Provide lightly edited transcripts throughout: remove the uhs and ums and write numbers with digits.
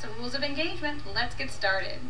So rules of engagement, let's get started.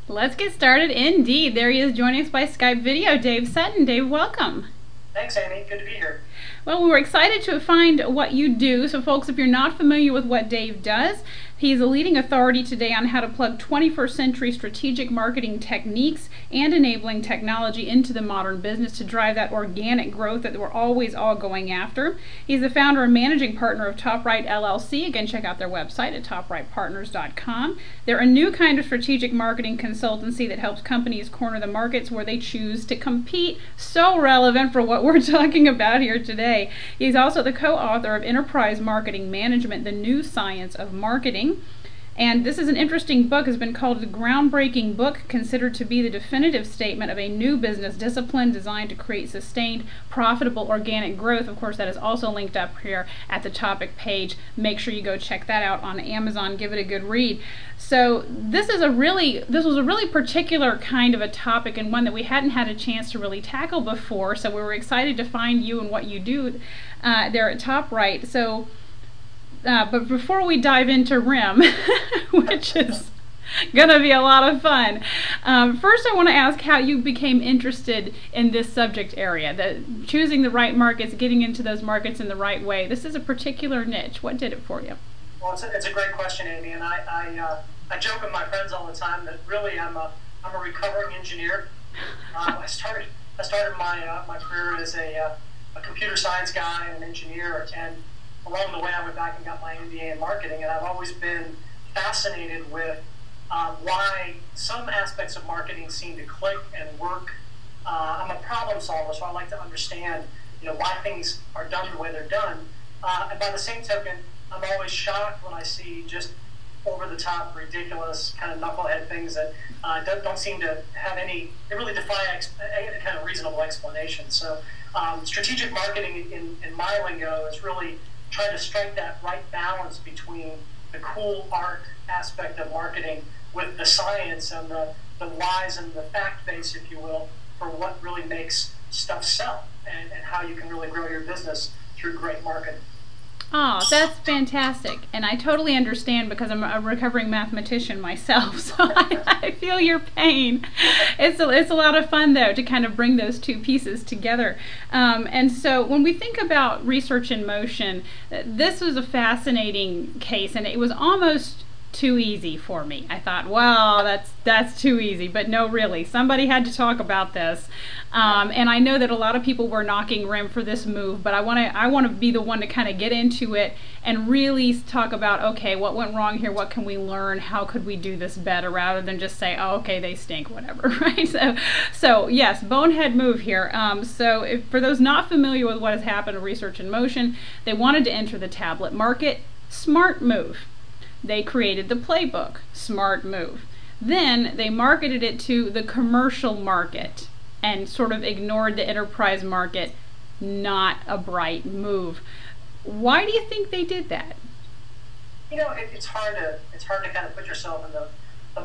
Let's get started indeed. There he is joining us by Skype video, Dave Sutton. Dave, welcome. Thanks, Amy. Good to be here. Well, we were excited to find what you do. So folks, if you're not familiar with what Dave does, he's a leading authority today on how to plug 21st century strategic marketing techniques and enabling technology into the modern business to drive that organic growth that we're always all going after. He's the founder and managing partner of TopRight LLC. Again, check out their website at toprightpartners.com. They're a new kind of strategic marketing consultancy that helps companies corner the markets where they choose to compete. So relevant for what we're talking about here today. He's also the co-author of Enterprise Marketing Management, The New Science of Marketing. And this is an interesting book. It's been called the groundbreaking book, considered to be the definitive statement of a new business discipline designed to create sustained, profitable, organic growth. Of course, that is also linked up here at the topic page. Make sure you go check that out on Amazon. Give it a good read. So this was a really particular kind of a topic, and one that we hadn't had a chance to really tackle before. So we were excited to find you and what you do there at TopRight. So. But before we dive into RIM, which is going to be a lot of fun, first I want to ask how you became interested in this subject area, choosing the right markets, getting into those markets in the right way. This is a particular niche. What did it for you? Well, it's a great question, Amy, and I joke with my friends all the time that really I'm a recovering engineer. I started my career as a computer science guy and an engineer, and along the way, I went back and got my MBA in marketing, and I've always been fascinated with why some aspects of marketing seem to click and work. I'm a problem solver, so I like to understand, why things are done the way they're done. And by the same token, I'm always shocked when I see just over-the-top, ridiculous, kind of knucklehead things that don't seem to have any. They really defy any kind of reasonable explanation. So, strategic marketing in my lingo is really trying to strike that right balance between the cool art aspect of marketing with the science and the whys and the fact base, if you will, for what really makes stuff sell and how you can really grow your business through great marketing. Oh, that's fantastic. And I totally understand, because I'm a recovering mathematician myself, so I feel your pain. It's a lot of fun, though, to kind of bring those two pieces together. And so when we think about research in motion, this was a fascinating case, and it was almost too easy for me. I thought, well, that's too easy, but no, really, somebody had to talk about this. And I know that a lot of people were knocking RIM for this move, but I want to be the one to kind of get into it and really talk about, okay, what went wrong here? What can we learn? How could we do this better, rather than just say, oh, okay, they stink, whatever, right? So yes, bonehead move here. So for those not familiar with what has happened in Research in Motion, they wanted to enter the tablet market. Smart move. They created the playbook. Smart move. Then they marketed it to the commercial market and sort of ignored the enterprise market. Not a bright move. Why do you think they did that? It's hard to kind of put yourself in the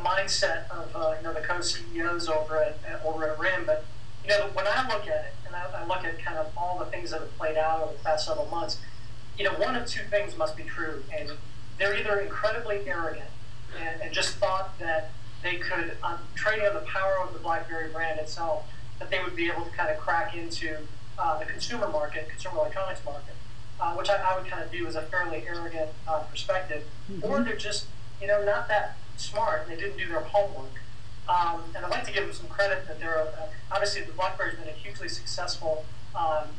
mindset of the co-CEOs over at RIM. But when I look at it, and I look at kind of all the things that have played out over the past several months, one of two things must be true, and they're either incredibly arrogant and just thought that they could, trading on the power of the Blackberry brand itself, that they would be able to kind of crack into the consumer electronics market, which I would kind of view as a fairly arrogant perspective. Mm-hmm. Or they're just, not that smart, and they didn't do their homework. And I'd like to give them some credit that they're, obviously the Blackberry's been a hugely successful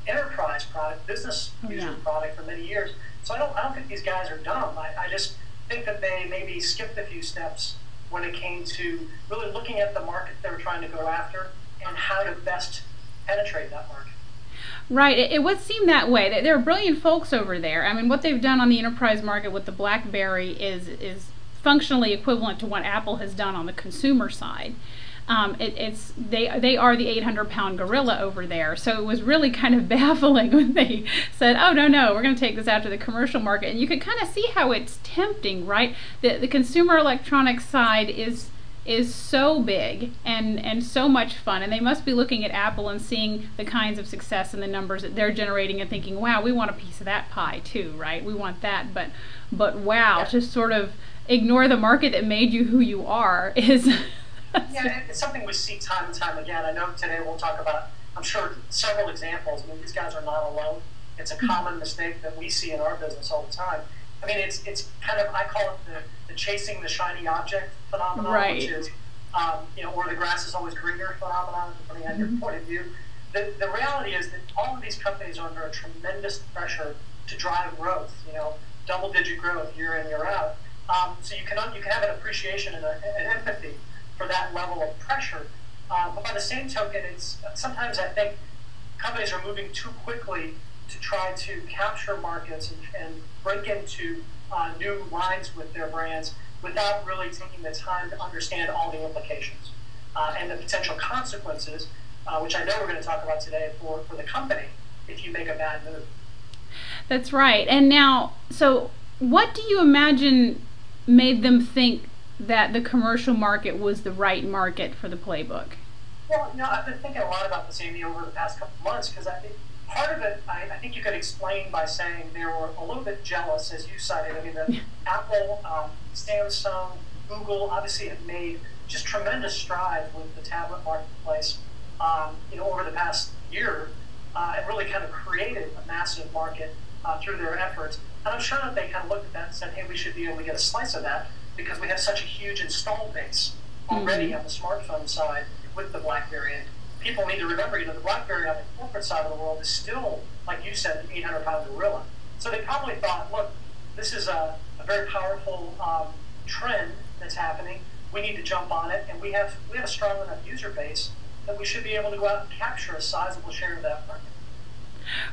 enterprise product, business user product for many years. So I don't think these guys are dumb. I just think that they maybe skipped a few steps when it came to really looking at the market they were trying to go after and how to best penetrate that market. Right. It would seem that way. There are brilliant folks over there. I mean, what they've done on the enterprise market with the BlackBerry is functionally equivalent to what Apple has done on the consumer side. They are the 800-pound gorilla over there. So it was really kind of baffling when they said, oh, no, we're going to take this out to the commercial market. And you could kind of see how it's tempting, right? The consumer electronics side is so big and so much fun, and they must be looking at Apple and seeing the kinds of success and the numbers that they're generating and thinking, wow, we want a piece of that pie too, right? We want that, but wow, just sort of ignore the market that made you who you are is. Yeah, it's something we see time and time again. I know today we'll talk about, I'm sure, several examples. I mean, these guys are not alone. It's a common mistake that we see in our business all the time. I mean, it's kind of, I call it the chasing the shiny object phenomenon, right. Which is, or the grass is always greener phenomenon, depending on your point of view. The reality is that all of these companies are under a tremendous pressure to drive growth, double-digit growth year in, year out. So you can have an appreciation and an empathy for that level of pressure. But by the same token, it's sometimes I think companies are moving too quickly to try to capture markets and break into new lines with their brands without really taking the time to understand all the implications and the potential consequences, which I know we're going to talk about today for the company if you make a bad move. That's right. And now, so what do you imagine made them think that the commercial market was the right market for the playbook? Well, I've been thinking a lot about this, Amy, over the past couple of months, because part of it, I think you could explain by saying they were a little bit jealous, as you cited. I mean, Apple, Samsung, Google obviously have made just tremendous strides with the tablet marketplace, over the past year, and really kind of created a massive market through their efforts. And I'm sure that they kind of looked at that and said, hey, we should be able to get a slice of that because we have such a huge installed base already on the smartphone side with the BlackBerry. And people need to remember, the BlackBerry on the corporate side of the world is still, like you said, the 800-pound gorilla. So they probably thought, look, this is a very powerful trend that's happening. We need to jump on it, and we have a strong enough user base that we should be able to go out and capture a sizable share of that market.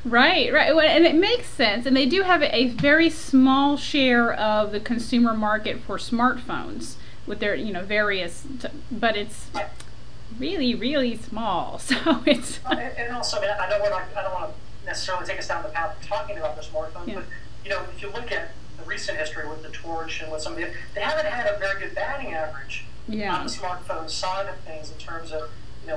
Right, and it makes sense. And they do have a very small share of the consumer market for smartphones with their, but it's really, really small. So it's. And also, I don't want to necessarily take us down the path of talking about the smartphones, but if you look at the recent history with the Torch and with some of they haven't had a very good batting average on the smartphone side of things in terms of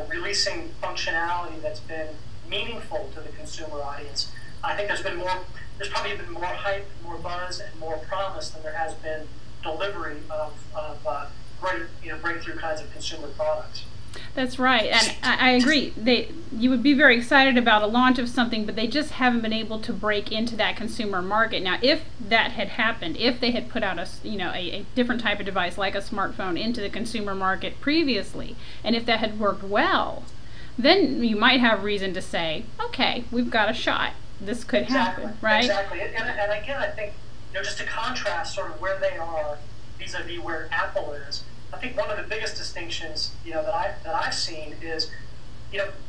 releasing functionality that's been meaningful to the consumer audience. I think there's probably been more hype, more buzz, and more promise than there has been delivery of great, breakthrough kinds of consumer products. That's right, and I agree. You would be very excited about a launch of something, but they just haven't been able to break into that consumer market. Now, if that had happened, if they had put out a different type of device like a smartphone into the consumer market previously, and if that had worked well, then you might have reason to say, okay, we've got a shot. This could happen, right? Exactly, and again, I think just to contrast sort of where they are vis-a-vis where Apple is. I think one of the biggest distinctions, that I've seen is,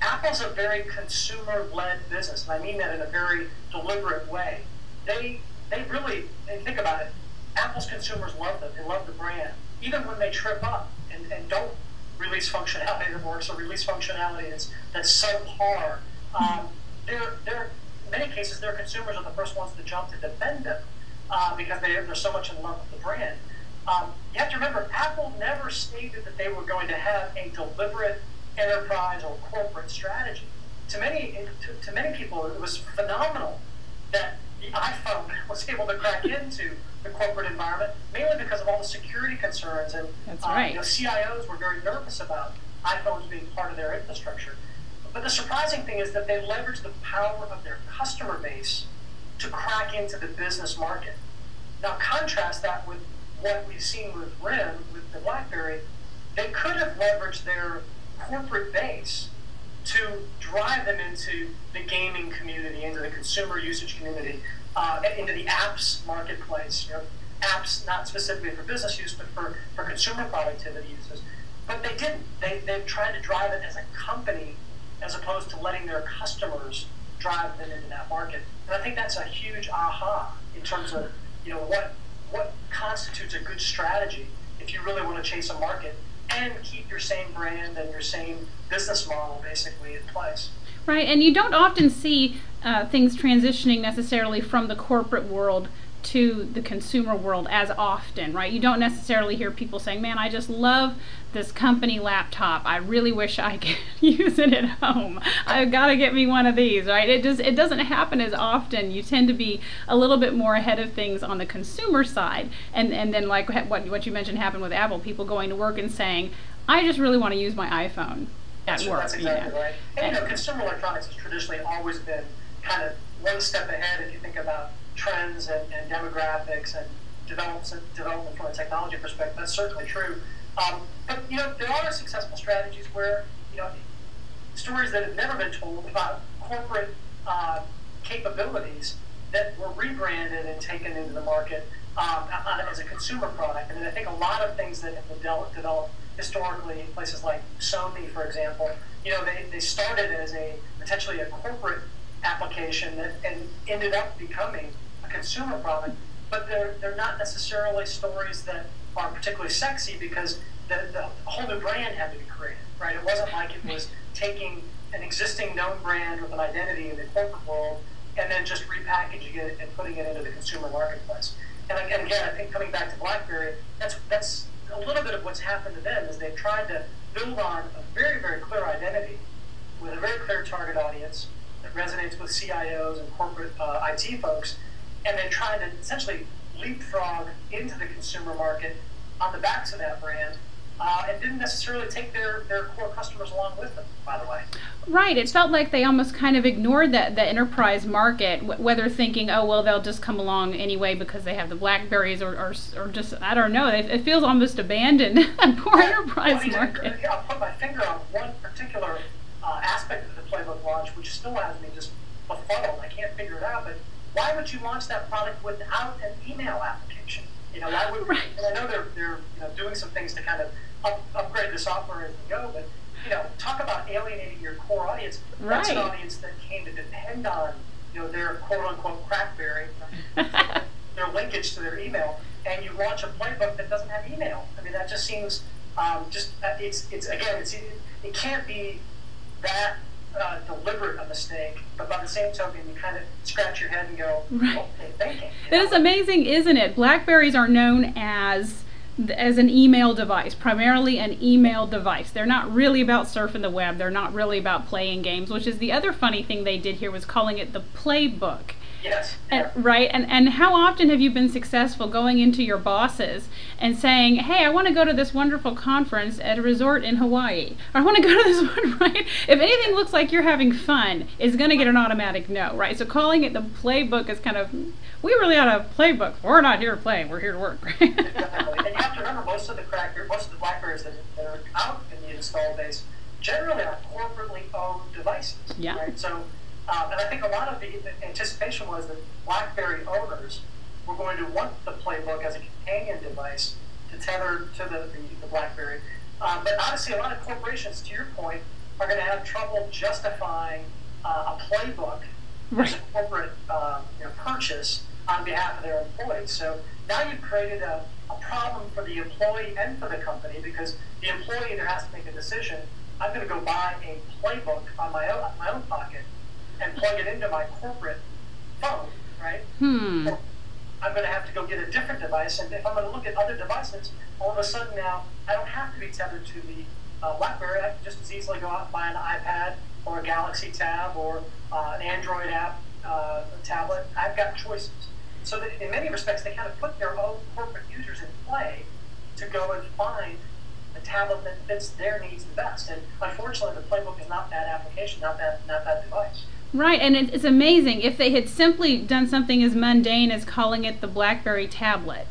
Apple's a very consumer-led business, and I mean that in a very deliberate way. They really think about it. Apple's consumers love them. They love the brand, even when they trip up and don't release functionality that works or release functionality that's subpar. In many cases, their consumers are the first ones to jump to defend them because they're so much in love with the brand. You have to remember, Apple never stated that they were going to have a deliberate enterprise or corporate strategy. To many people, it was phenomenal that the iPhone was able to crack into the corporate environment, mainly because of all the security concerns. And That's right. CIOs were very nervous about iPhones being part of their infrastructure. But the surprising thing is that they leveraged the power of their customer base to crack into the business market. Now contrast that with what we've seen with RIM, with the BlackBerry. They could have leveraged their corporate base to drive them into the gaming community, into the consumer usage community, into the apps marketplace. Apps not specifically for business use, but for consumer productivity uses. But they didn't. They tried to drive it as a company as opposed to letting their customers drive them into that market. And I think that's a huge aha in terms of what constitutes a good strategy if you really want to chase a market and keep your same brand and your same business model basically in place. Right, and you don't often see things transitioning necessarily from the corporate world to the consumer world as often, right? You don't necessarily hear people saying, man, I just love this company laptop. I really wish I could use it at home. I've got to get me one of these, right? It doesn't happen as often. You tend to be a little bit more ahead of things on the consumer side. And then like what you mentioned happened with Apple, people going to work and saying, I just really want to use my iPhone at work. That's exactly right. And consumer electronics has traditionally always been kind of one step ahead if you think about trends and demographics and development from a technology perspective. That's certainly true. But there are successful strategies where stories that have never been told about corporate capabilities that were rebranded and taken into the market as a consumer product. And I think a lot of things that have been developed historically, places like Sony, for example, they started as potentially a corporate application and ended up becoming a consumer product, but they're not necessarily stories that are particularly sexy because the whole new brand had to be created, right? It wasn't like it was taking an existing known brand with an identity in the corporate world and then just repackaging it and putting it into the consumer marketplace. And again, I think coming back to BlackBerry, that's a little bit of what's happened to them is they've tried to build on a very, very clear identity with a very clear target audience that resonates with CIOs and corporate IT folks, and then trying to essentially leapfrog into the consumer market on the backs of that brand, and didn't necessarily take their core customers along with them, by the way. Right. It felt like they almost kind of ignored the enterprise market, whether thinking, oh, well, they'll just come along anyway because they have the Blackberries or just, I don't know, it feels almost abandoned, a poor enterprise market. I'll put my finger on one particular aspect of the PlayBook launch, which still has me just befuddled. I can't figure it out, but why would you launch that product without an email application? Why would? Right. And I know they're doing some things to kind of upgrade the software as they go, but talk about alienating your core audience. Right. That's an audience that came to depend on their quote unquote Crackberry, their linkage to their email, and you launch a playbook that doesn't have email. I mean, that just seems it can't be that deliberate a mistake, but by the same token, you kind of scratch your head and go, right. What are they thinking? That is amazing, isn't it? Blackberries are known as an email device, primarily an email device. They're not really about surfing the web. They're not really about playing games, which is the other funny thing they did here was calling it the PlayBook. Yes. Right? And how often have you been successful going into your bosses and saying, hey, I want to go to this wonderful conference at a resort in Hawaii. Or I want to go to this one, right? If anything looks like you're having fun, it's going to get an automatic no, right? So calling it the PlayBook is kind of, we really ought to have a playbook. We're not here to play. We're here to work. Exactly. And you have to remember, most of the Blackberries that are out in the install base generally are corporately owned devices. Yeah. Right? So, and I think a lot of the anticipation was that BlackBerry owners were going to want the PlayBook as a companion device to tether to the BlackBerry. But obviously, a lot of corporations, to your point, are going to have trouble justifying a PlayBook as a corporate purchase on behalf of their employees. So now you've created a problem for the employee and for the company, because the employee either has to make a decision: I'm going to go buy a PlayBook on my own pocket and plug it into my corporate phone, right? Or I'm going to have to go get a different device, and if I'm going to look at other devices, all of a sudden now I don't have to be tethered to the BlackBerry. I can just as easily go out and buy an iPad or a Galaxy Tab or an Android app tablet. I've got choices. So that in many respects, they kind of put their own corporate users in play to go and find a tablet that fits their needs the best. And unfortunately, the PlayBook is not that application, not that device. Right, and it's amazing. If they had simply done something as mundane as calling it the BlackBerry tablet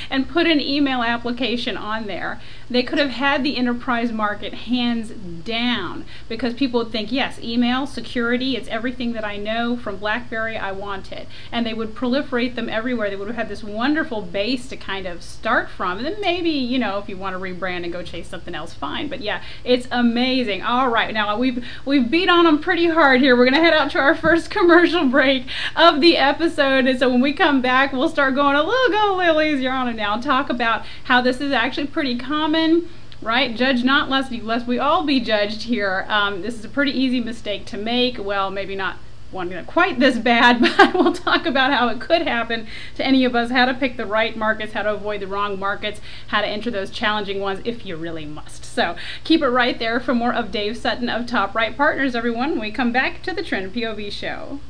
and put an email application on there, they could have had the enterprise market hands down, because people would think, yes, email, security, it's everything that I know from BlackBerry, I want it. And they would proliferate them everywhere. They would have had this wonderful base to kind of start from. And then maybe, if you want to rebrand and go chase something else, fine. But yeah, it's amazing. All right, now we've beat on them pretty hard here. We're going to head out to our first commercial break of the episode. And so when we come back, we'll start going a little Lily's, you're on it now, talk about how this is actually pretty common, right? Judge not lest we all be judged here. This is a pretty easy mistake to make. Well, maybe not one quite this bad, but we'll talk about how it could happen to any of us, how to pick the right markets, how to avoid the wrong markets, how to enter those challenging ones if you really must. So keep it right there for more of Dave Sutton of Top Right Partners, everyone, when we come back to the Trend POV show.